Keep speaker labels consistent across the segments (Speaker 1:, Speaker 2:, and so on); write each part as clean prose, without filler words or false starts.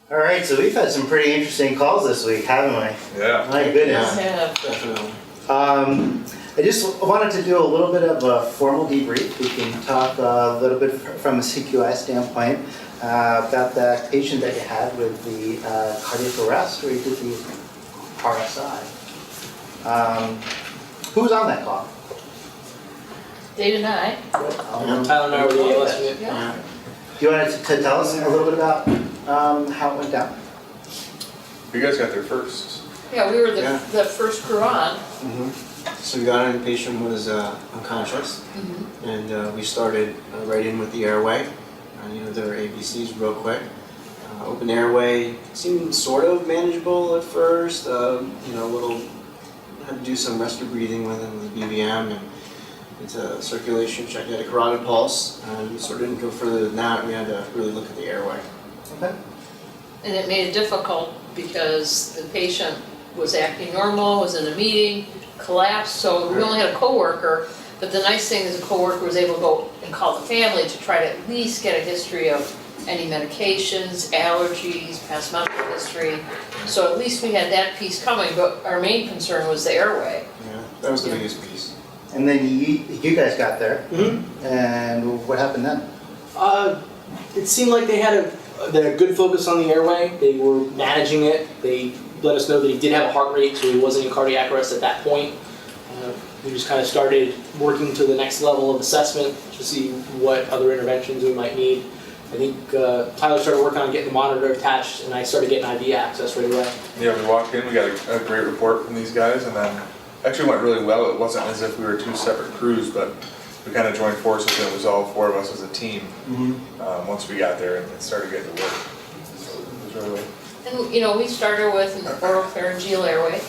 Speaker 1: All right, so we've had some pretty interesting calls this week, haven't we?
Speaker 2: Yeah.
Speaker 1: My goodness.
Speaker 3: Yeah.
Speaker 4: Definitely.
Speaker 1: I just wanted to do a little bit of a formal debrief. We can talk a little bit from a CQI standpoint about that patient that you had with the cardiac arrest where you did the RSI. Who was on that call?
Speaker 3: Dave and I.
Speaker 4: Tyler and I were the ALS unit.
Speaker 3: Yeah.
Speaker 1: Do you want to tell us a little bit about how it went down?
Speaker 2: You guys got there first.
Speaker 3: Yeah, we were the,
Speaker 4: Yeah.
Speaker 3: the first crew on.
Speaker 4: So we got in, the patient was unconscious, and we started right in with the airway. There were ABCs real quick. Open airway seemed sort of manageable at first. Little had to do some rescue breathing with him with BVM and it's a circulation check. He had a carotid pulse, and we sort of didn't go further than that. We had to really look at the airway.
Speaker 1: Okay.
Speaker 3: And it made it difficult because the patient was acting normal, was in a meeting, collapsed, so we only had a coworker. But the nice thing is the coworker was able to go and call the family to try to at least get a history of any medications, allergies, past medical history. So at least we had that piece coming, but our main concern was the airway.
Speaker 4: Yeah, that was the biggest piece.
Speaker 1: And then you guys got there, and what happened then?
Speaker 5: It seemed like they had a good focus on the airway. They were managing it. They let us know that he did have a heart rate, so he wasn't in cardiac arrest at that point. We just kind of started working to the next level of assessment to see what other interventions we might need. I think Tyler started working on getting the monitor attached, and I started getting IV access right away.
Speaker 2: Yeah, we walked in, we got a great report from these guys, and then actually went really well. It wasn't as if we were two separate crews, but we kind of joined forces and it was all four of us as a team once we got there and started getting to work. So it was really
Speaker 3: And we started with an oropharyngeal airway,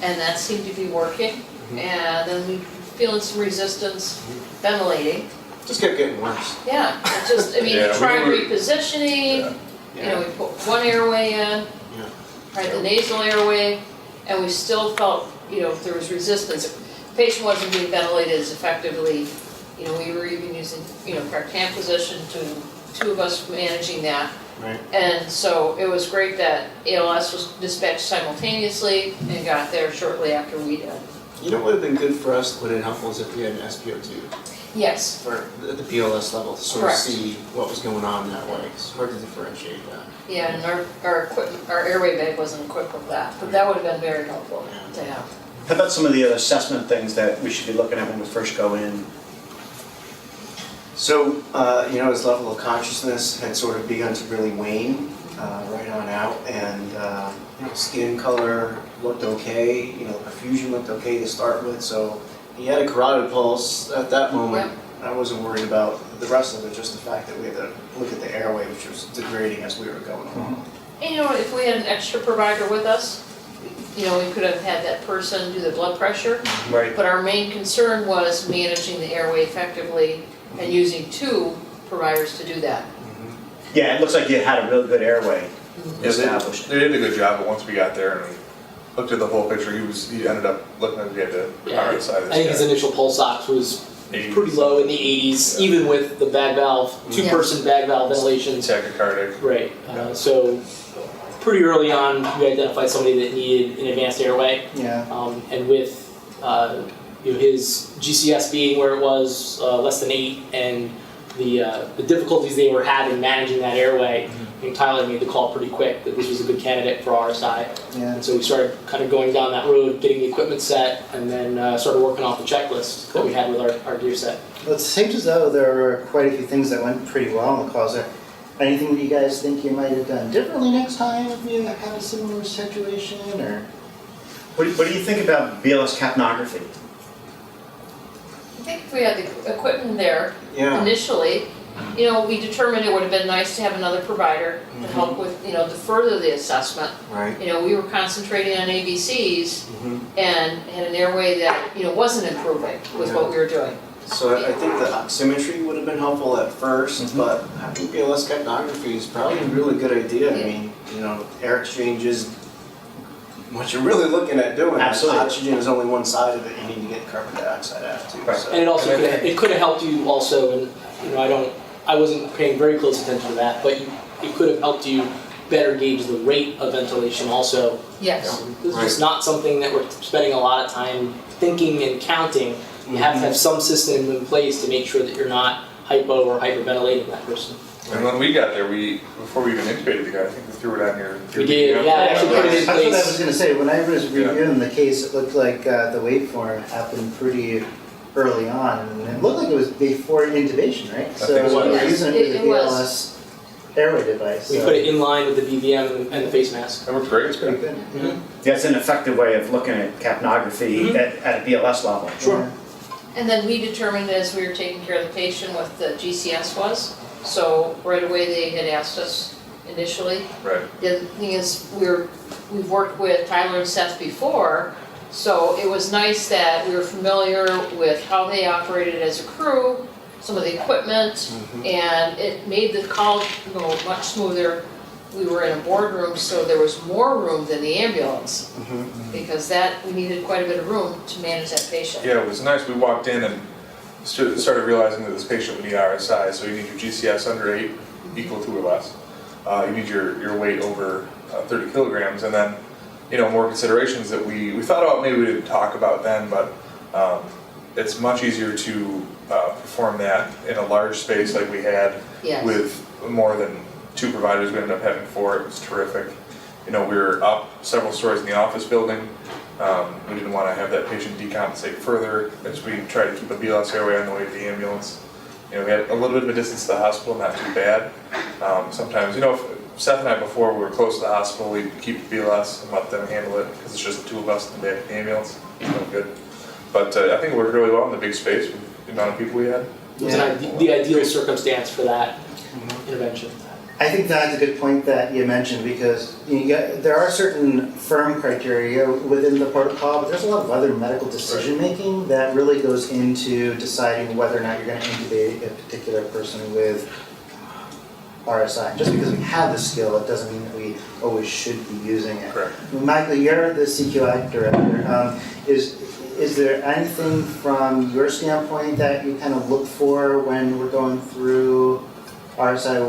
Speaker 3: and that seemed to be working. And then we feeling some resistance, ventilating.
Speaker 4: Just kept getting worse.
Speaker 3: Yeah, it just, we tried repositioning, we put one airway in, tried the nasal airway, and we still felt, there was resistance. The patient wasn't being ventilated as effectively. We were even using, correct hand position to two of us managing that.
Speaker 4: Right.
Speaker 3: And so it was great that ALS was dispatched simultaneously and got there shortly after we did.
Speaker 4: What would have been good for us, would have been helpful, is if we had an SpO2
Speaker 3: Yes.
Speaker 4: for the PLS level to sort
Speaker 3: Correct.
Speaker 4: of see what was going on that way. It's hard to differentiate that.
Speaker 3: Yeah, and our equipment, our airway bag wasn't equipped with that, but that would have been very helpful to have.
Speaker 6: How about some of the other assessment things that we should be looking at when we first go in?
Speaker 4: So, his level of consciousness had sort of begun to really wane right on out, and skin color looked okay, perfusion looked okay to start with, so he had a carotid pulse at that moment.
Speaker 3: Yep.
Speaker 4: I wasn't worried about the rest of it, just the fact that we had to look at the airway, which was degrading as we were going along.
Speaker 3: And if we had an extra provider with us, we could have had that person do the blood pressure.
Speaker 6: Right.
Speaker 3: But our main concern was managing the airway effectively and using two providers to do that.
Speaker 6: Yeah, it looks like you had a really good airway established.
Speaker 2: They did a good job, but once we got there and we looked at the whole picture, he ended up looking at the RSI.
Speaker 5: I think his initial pulse ox was pretty low in the 80s, even with the bag valve, two-person bag valve ventilation.
Speaker 2: Tachycardic.
Speaker 5: Right. So pretty early on, we identified somebody that needed an advanced airway.
Speaker 1: Yeah.
Speaker 5: And with his GCS being where it was less than 8, and the difficulties they were having managing that airway, I think Tyler made the call pretty quick that this was a good candidate for RSI.
Speaker 1: Yeah.
Speaker 5: And so we started kind of going down that road, getting the equipment set, and then started working off the checklist that we had with our gear set.
Speaker 1: Well, it seems as though there were quite a few things that went pretty well in the calls. There anything that you guys think you might have done differently next time if you had a similar situation, or?
Speaker 6: What do you think about BLS capnography?
Speaker 3: I think if we had the equipment there
Speaker 4: Yeah.
Speaker 3: initially, we determined it would have been nice to have another provider to help with, to further the assessment.
Speaker 4: Right.
Speaker 3: We were concentrating on ABCs and had an airway that, wasn't improving with what we were doing.
Speaker 4: So I think the oximetry would have been helpful at first, but having BLS capnography is probably a really good idea. I mean, air exchanges, what you're really looking at doing,
Speaker 6: Absolutely.
Speaker 4: Oxygen is only one side of it, you need to get carbon dioxide out too.
Speaker 6: Right.
Speaker 4: So.
Speaker 5: And it also could have helped you also, and I wasn't paying very close attention to that, but it could have helped you better gauge the rate of ventilation also.
Speaker 3: Yes.
Speaker 5: This is not something that we're spending a lot of time thinking and counting. You have to have some system in place to make sure that you're not hypo or hyperventilating that person.
Speaker 2: And when we got there, before we even intubated the guy, I think we threw it on your.
Speaker 5: We did, yeah, actually put it in
Speaker 1: That's what I
Speaker 5: place.
Speaker 1: was gonna say, when I was reviewing the case, it looked like the waveform happened pretty early on, and it looked like it was before intubation, right? So
Speaker 2: think so.
Speaker 1: we were
Speaker 3: Yes,
Speaker 1: using it with
Speaker 3: it
Speaker 1: the
Speaker 3: was.
Speaker 1: BLS airway device.
Speaker 5: We
Speaker 1: so
Speaker 5: put it in line with the BVM and the face mask.
Speaker 2: That worked great.
Speaker 1: it's pretty good.
Speaker 6: That's an effective way of looking at capnography at a BLS level.
Speaker 5: Sure.
Speaker 3: And then we determined as we were taking care of the patient what the GCS was. So right away they had asked us initially.
Speaker 2: Right.
Speaker 3: The other thing is we've worked with Tyler and Seth before, so it was nice that we were familiar with how they operated as a crew, some of the equipment, and it made the call go much smoother. We were in a boardroom, so there was more room than the ambulance, because we needed quite a bit of room to manage that patient.
Speaker 2: Yeah, it was nice. We walked in and started realizing that this patient would need RSI. So you need your GCS under 8, equal to or less. You need your weight over 30 kilograms, and then more considerations that we thought about. Maybe we didn't talk about then, but it's much easier to perform that in a large space like we had
Speaker 3: Yes.
Speaker 2: with more than 2 providers. We ended up having 4. It was terrific. We were up several stories in the office building. We didn't want to have that patient decompensate further as we tried to keep a BLS airway on the way to the ambulance. We had a little bit of a distance to the hospital, not too bad. Sometimes, if Seth and I, before we were close to the hospital, we'd keep the BLS and let them handle it because it's just the 2 of us in the back of the ambulance. It's no good. But I think it worked really well in the big space with the amount of people we had.
Speaker 5: It was the ideal circumstance for that intervention.
Speaker 1: I think that's a good point that you mentioned, because there are certain firm criteria within the protocol, but there's a lot of other medical decision making that really goes into deciding whether or not you're going to intubate a particular person with RSI. Just because we have the skill, it doesn't mean that we always should be using it.
Speaker 2: Correct.
Speaker 1: Michael, you're the CQI director. Is there anything from your standpoint that you kind of look for when we're going through RSI?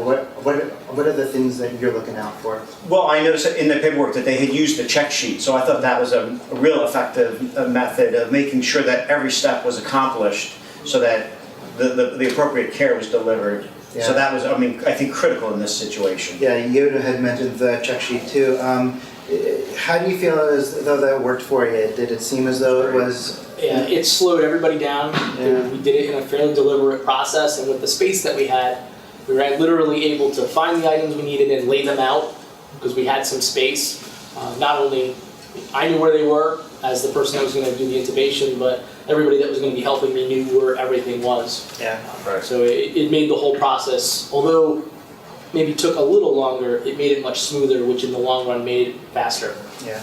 Speaker 1: What are the things that you're looking out for?
Speaker 6: Well, I noticed in the paperwork that they had used the check sheet, so I thought that was a real effective method of making sure that every step was accomplished so that the appropriate care was delivered.
Speaker 1: Yeah.
Speaker 6: So that was, I think, critical in this situation.
Speaker 1: Yeah, Yoda had mentioned the check sheet too. How do you feel as though that worked for you? Did it seem as though it was?
Speaker 5: Yeah, it slowed everybody down.
Speaker 1: Yeah.
Speaker 5: We did it in a fairly deliberate process, and with the space that we had, we were literally able to find the items we needed and lay them out because we had some space. Not only I knew where they were as the person that was going to do the intubation, but everybody that was going to be helping me knew where everything was.
Speaker 1: Yeah.
Speaker 2: Right.
Speaker 5: So it made the whole process, although maybe took a little longer, it made it much smoother, which in the long run made it faster.
Speaker 1: Yeah.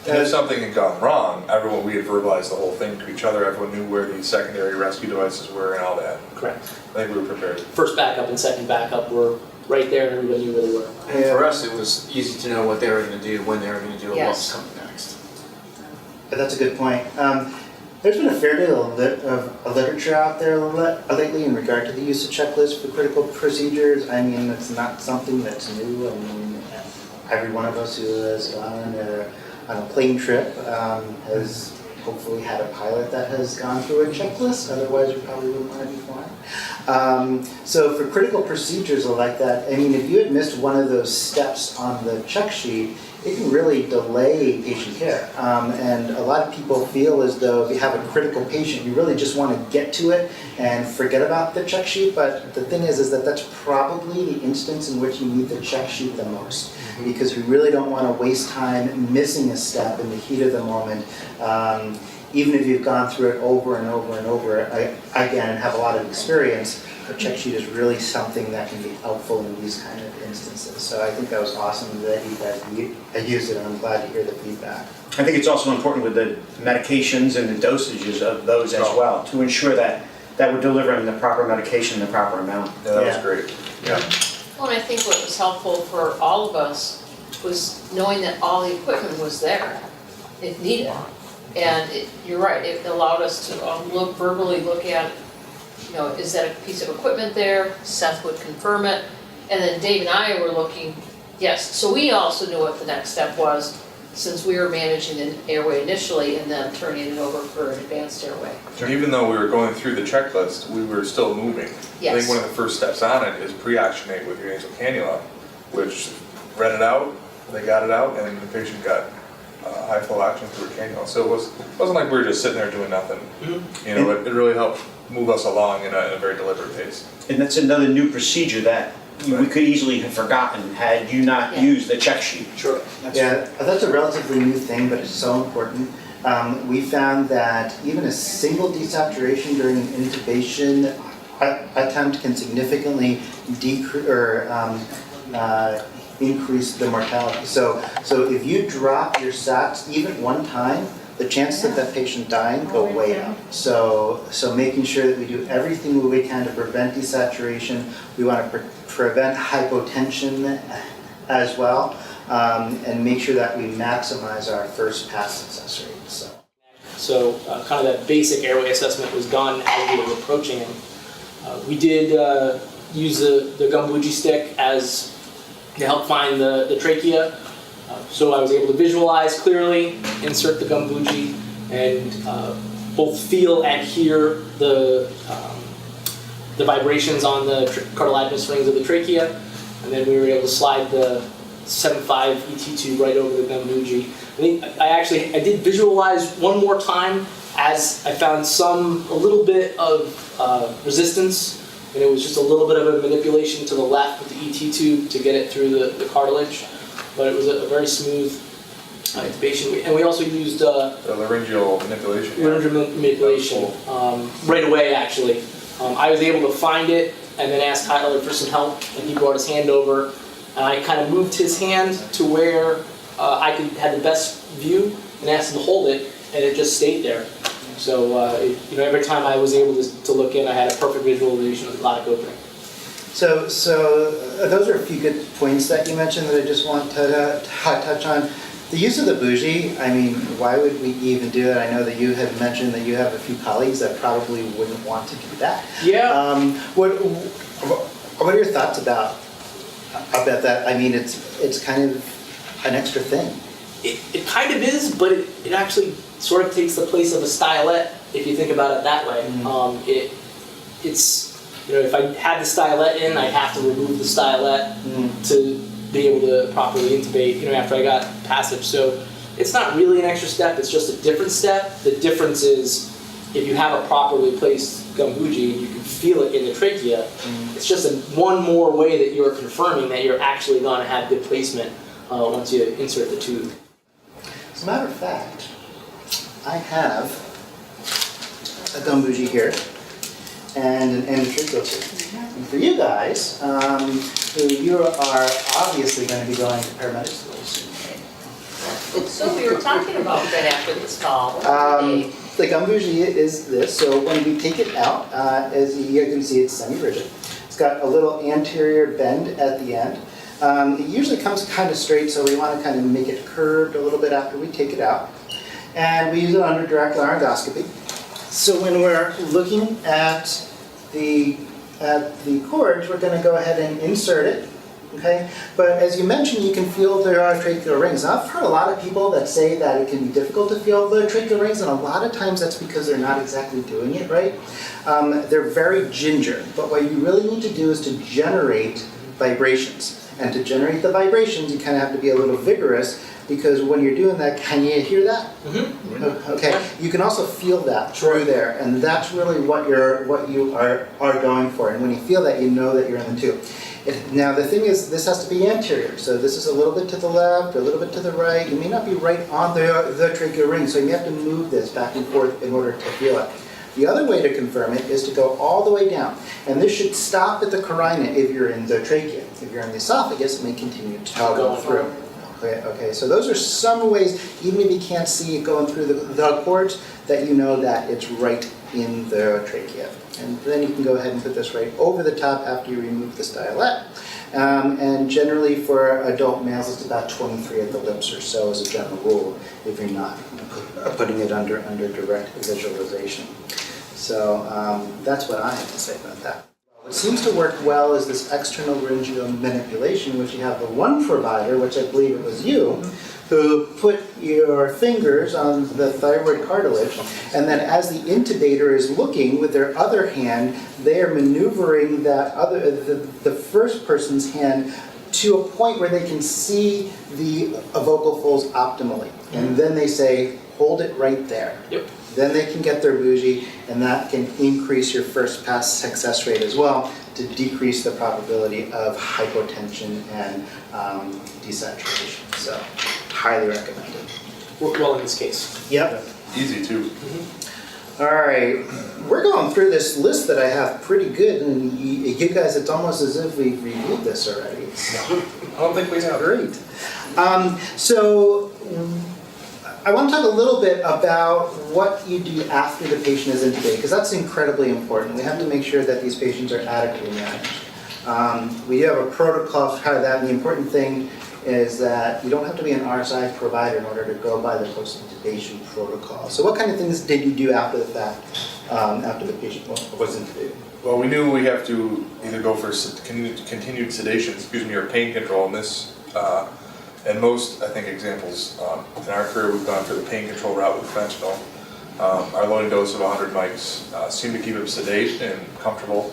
Speaker 2: And if something had gone wrong, we had verbalized the whole thing to each other. Everyone knew where the secondary rescue devices were and all that.
Speaker 5: Correct.
Speaker 2: I think we were prepared.
Speaker 5: First backup and second backup were right there, and everybody knew where they were.
Speaker 4: And for us, it was easy to know what they were going to do, when they were going to do it, what was
Speaker 3: Yes.
Speaker 4: coming next.
Speaker 1: But that's a good point. There's been a fair deal of literature out there lately in regard to the use of checklists for critical procedures. I mean, it's not something that's new. I mean, every one of us who has gone on a plane trip has hopefully had a pilot that has gone through a checklist. Otherwise, we probably wouldn't want to be flying. So for critical procedures like that, I mean, if you had missed one of those steps on the check sheet, it can really delay patient care. And a lot of people feel as though if you have a critical patient, you really just want to get to it and forget about the check sheet. But the thing is that that's probably the instance in which you need the check sheet the most, because we really don't want to waste time missing a step in the heat of the moment. Even if you've gone through it over and over and over again and have a lot of experience, the check sheet is really something that can be helpful in these kind of instances. So I think that was awesome that you guys had used it, and I'm glad to hear the feedback.
Speaker 6: I think it's also important with the medications and the dosages of those as well, to ensure that we're delivering the proper medication in the proper amount.
Speaker 2: Yeah, that was
Speaker 1: Yeah.
Speaker 2: great. Yeah.
Speaker 3: Well, and I think what was helpful for all of us was knowing that all the equipment was there if needed. And you're right, it allowed us to verbally look at, is that a piece of equipment there? Seth would confirm it. And then Dave and I were looking Yes, so we also knew what the next step was, since we were managing the airway initially and then turning it over for an advanced airway.
Speaker 2: And even though we were going through the checklist, we were still moving. I
Speaker 3: Yes.
Speaker 2: think one of the first steps on it is pre-oxygenate with your nasal cannula, which read it out, they got it out, and the patient got high flow oxygen through a cannula. So it wasn't like we were just sitting there doing nothing. You know, it really helped move us along in a very deliberate pace.
Speaker 6: And that's another new procedure that we could easily have forgotten had you not
Speaker 3: Yeah.
Speaker 6: used the check sheet.
Speaker 5: Sure.
Speaker 1: Yeah, that's a relatively new thing, but it's so important. We found that even a single desaturation during an intubation attempt can significantly decrease or increase the mortality. So if you drop your sats even one time, the chances of that patient dying go way up. So making sure that we do everything we can to prevent desaturation. We want to prevent hypotension as well, and make sure that we maximize our first pass success rate.
Speaker 5: So kind of that basic airway assessment was done as we were approaching him. We did use the gum Bougie stick to help find the trachea. So I was able to visualize clearly, insert the gum Bougie, and both feel and hear the vibrations on the cartilaginous rings of the trachea. And then we were able to slide the 7.5 ET tube right over the gum Bougie. I did visualize one more time as I found a little bit of resistance, and it was just a little bit of a manipulation to the left with the ET tube to get it through the cartilage. But it was a very smooth intubation. And we also used
Speaker 2: The laryngeal manipulation.
Speaker 5: laryngeal manipulation right away, actually. I was able to find it and then ask Tyler for some help, and he brought his hand over. And I kind of moved his hand to where I had the best view and asked him to hold it, and it just stayed there. So every time I was able to look in, I had a perfect visualization of the glottic opening.
Speaker 1: So those are a few good points that you mentioned that I just want to touch on. The use of the Bougie, I mean, why would we even do it? I know that you had mentioned that you have a few colleagues that probably wouldn't want to do that.
Speaker 5: Yeah.
Speaker 1: What are your thoughts about that? I mean, it's kind of an extra thing.
Speaker 5: It kind of is, but it actually sort of takes the place of a stylet if you think about it that way. It's if I had the stylet in, I'd have to remove the stylet to be able to properly intubate, after I got passage. So it's not really an extra step, it's just a different step. The difference is if you have a properly placed gum Bougie, you can feel it in the trachea. It's just one more way that you're confirming that you're actually going to have good placement once you insert the tube.
Speaker 1: As a matter of fact, I have a gum Bougie here and an endotracheal tube. And for you guys, who you are obviously going to be going to paramedic school soon.
Speaker 3: So we were talking about that after this call.
Speaker 1: The gum Bougie is this, so when we take it out, as you can see, it's semi-rigid. It's got a little anterior bend at the end. It usually comes kind of straight, so we want to kind of make it curved a little bit after we take it out. And we use it under direct laryngoscopy. So when we're looking at the cords, we're going to go ahead and insert it. Okay, but as you mentioned, you can feel there are tracheal rings. Now, I've heard a lot of people that say that it can be difficult to feel the tracheal rings, and a lot of times that's because they're not exactly doing it right. They're very ginger, but what you really need to do is to generate vibrations. And to generate the vibrations, you kind of have to be a little vigorous, because when you're doing that, can you hear that? Mm-hmm. Okay, you can also feel that through there, and that's really what you are going for. And when you feel that, you know that you're in the tube. Now the thing is, this has to be anterior, so this is a little bit to the left, a little bit to the right. You may not be right on the tracheal ring, so you have to move this back and forth in order to feel it. The other way to confirm it is to go all the way down, and this should stop at the carina if you're in the trachea. If you're in the esophagus, it may continue to go through. Okay, so those are some ways, even if you can't see it going through the cords, that you know that it's right in the trachea. And then you can go ahead and put this right over the top after you remove the stylet. And generally for adult males, it's about 23 at the lips or so as a general rule, if you're not putting it under direct visualization. So that's what I have to say about that. What seems to work well is this external laryngeal manipulation, which you have the one provider, which I believe it was you, who put your fingers on the thyroid cartilage, and then as the intubator is looking with their other hand, they are maneuvering the first person's hand to a point where they can see the vocal folds optimally. And then they say, hold it right there.
Speaker 5: Yep.
Speaker 1: Then they can get their bougie, and that can increase your first pass success rate as well to decrease the probability of hypotension and desaturation. So, highly recommended.
Speaker 5: Worked well in this case.
Speaker 1: Yep.
Speaker 2: Easy too.
Speaker 1: All right, we're going through this list that I have pretty good, and you guys, it's almost as if we've reviewed this already. So,
Speaker 2: I don't think we have.
Speaker 1: great. So, I want to talk a little bit about what you do after the patient is intubated, because that's incredibly important. We have to make sure that these patients are adequately managed. We do have a protocol for that, and the important thing is that you don't have to be an RSI provider in order to go by the post-intubation protocol. So what kind of things did you do after the fact, after the patient was intubated?
Speaker 2: Well, we knew we have to either go for continued sedation, or pain control in this. And most, I think, examples in our career, we've gone for the pain control route with fentanyl. Our loading dose of 100 mics seemed to keep him sedate and comfortable.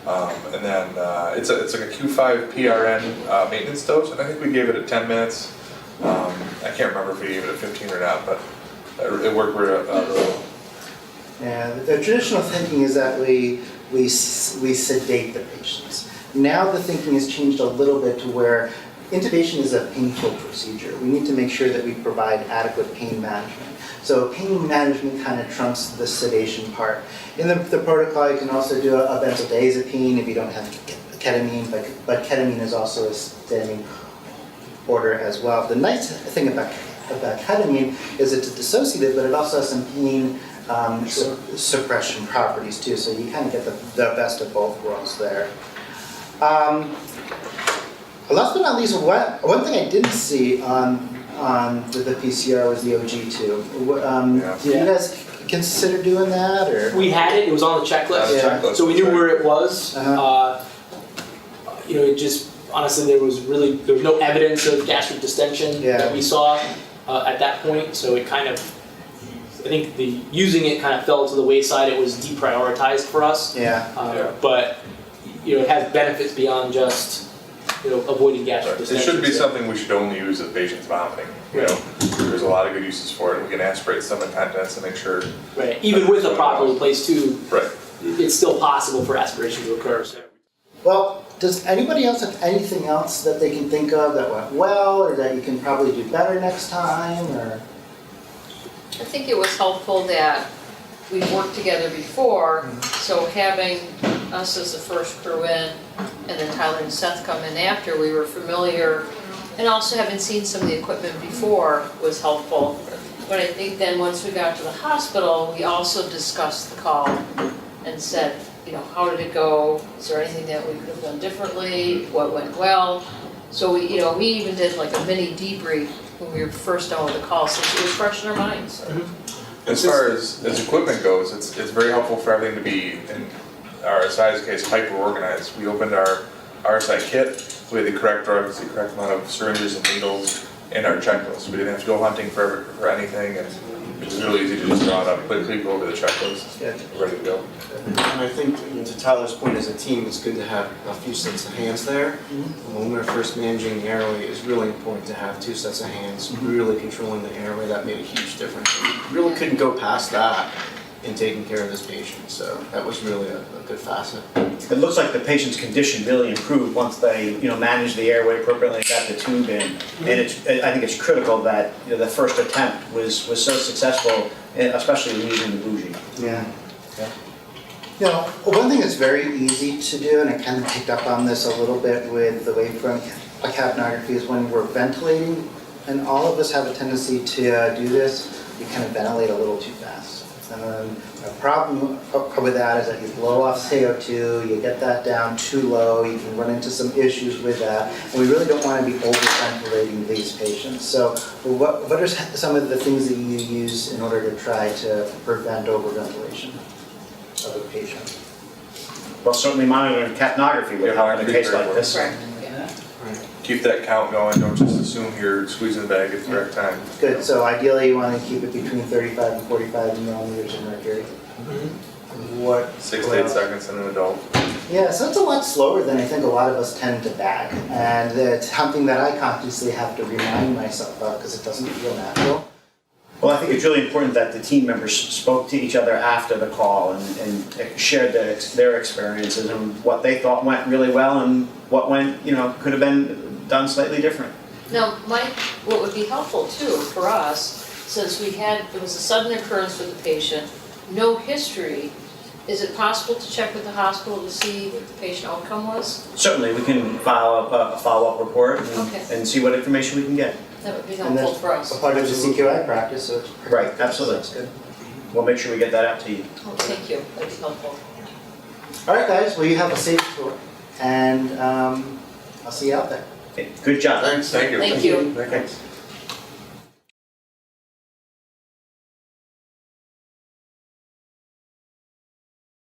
Speaker 2: And then it's like a Q5 PRN maintenance dose, and I think we gave it at 10 minutes. I can't remember if we gave it at 15 or not, but it worked really well.
Speaker 1: Yeah, the traditional thinking is that we sedate the patients. Now the thinking has changed a little bit to where intubation is a painful procedure. We need to make sure that we provide adequate pain management. So pain management kind of trumps the sedation part. In the protocol, you can also do a benzodiazepine if you don't have ketamine, but ketamine is also a standing order as well. The nice thing about ketamine is it's a dissociative, but it also has some pain suppression properties too, so you kind of get the best of both worlds there. Last but not least, one thing I didn't see on the PCR was the OG2. Did you guys consider doing that, or?
Speaker 5: We had it. It was on the checklist,
Speaker 2: Yeah.
Speaker 5: so we knew where it was. It just honestly there was no evidence of gastric distension that we saw at that point. So it kind of, I think using it kind of fell to the wayside. It was deprioritized for us. But it has benefits beyond just avoiding gastric distension.
Speaker 2: It should be something we should only use if patient's vomiting. There's a lot of good uses for it. We can aspirate stomach contents to make sure.
Speaker 5: Right. Even with a properly placed tube,
Speaker 2: right,
Speaker 5: it's still possible for aspiration to occur. So.
Speaker 1: Well, does anybody else have anything else that they can think of that went well, or that you can probably do better next time, or?
Speaker 3: I think it was helpful that we've worked together before, so having us as the first crew in, and then Tyler and Seth come in after, we were familiar, and also having seen some of the equipment before was helpful. But I think then once we got to the hospital, we also discussed the call and said, how did it go? Is there anything that we could have done differently? What went well? So we even did like a mini debrief when we were first done with the call, since it was fresh in our minds.
Speaker 2: As far as equipment goes, it's very helpful for everything to be, in our RSI's case, hyper-organized. We opened our RSI kit, we had the correct drugs, the correct amount of syringes and needles, and our checklist. We didn't have to go hunting for anything, and it was really easy to just draw it up, quickly go over the checklist, ready to go.
Speaker 4: And I think, to Tyler's point, as a team, it's good to have a few sets of hands there. When we're first managing the airway, it's really important to have 2 sets of hands, really controlling the airway. That made a huge difference. We really couldn't go past that in taking care of this patient, so that was really a good facet.
Speaker 6: It looks like the patient's condition really improved once they, managed the airway appropriately and got the tube in. And I think it's critical that the first attempt was so successful, especially when using the bougie.
Speaker 1: One thing that's very easy to do, and I kind of picked up on this a little bit with the wavefront capnography, is when we're ventilating, and all of us have a tendency to do this, we kind of ventilate a little too fast. And then the problem with that is that you blow off CO2, you get that down too low, you can run into some issues with that, and we really don't want to be over-ventilating these patients. So what are some of the things that you use in order to try to prevent over-ventilation of a patient?
Speaker 6: Well, certainly monitoring capnography would help in a case like this.
Speaker 3: Correct, yeah.
Speaker 2: Keep that count going, don't just assume you're squeezing the bag at the correct time.
Speaker 1: Good, so ideally you want to keep it between 35 and 45 millimeters of mercury. What?
Speaker 2: 6 to 8 seconds in an adult.
Speaker 1: Yeah, so it's a lot slower than I think a lot of us tend to bag. And it's something that I consciously have to remind myself of because it doesn't feel natural.
Speaker 6: Well, I think it's really important that the team members spoke to each other after the call and shared their experiences and what they thought went really well and what went, could have been done slightly different.
Speaker 3: Now, Mike, what would be helpful too for us, since it was a sudden occurrence for the patient, no history, is it possible to check with the hospital to see what the patient outcome was?
Speaker 6: Certainly, we can file a follow-up report
Speaker 3: Okay.
Speaker 6: and see what information we can get.
Speaker 3: That would be
Speaker 1: And
Speaker 3: helpful
Speaker 1: that's
Speaker 3: for us.
Speaker 1: a part of the CQI practice, so it's
Speaker 6: Right, absolutely.
Speaker 1: That's good.
Speaker 6: We'll make sure we get that out to you.
Speaker 3: Oh, thank you, that'd be helpful.
Speaker 1: All right, guys, well, you have a safe tour, and I'll see you out there.
Speaker 6: Okay, good job.
Speaker 2: Thank you.
Speaker 3: Thank you.
Speaker 2: Thank you.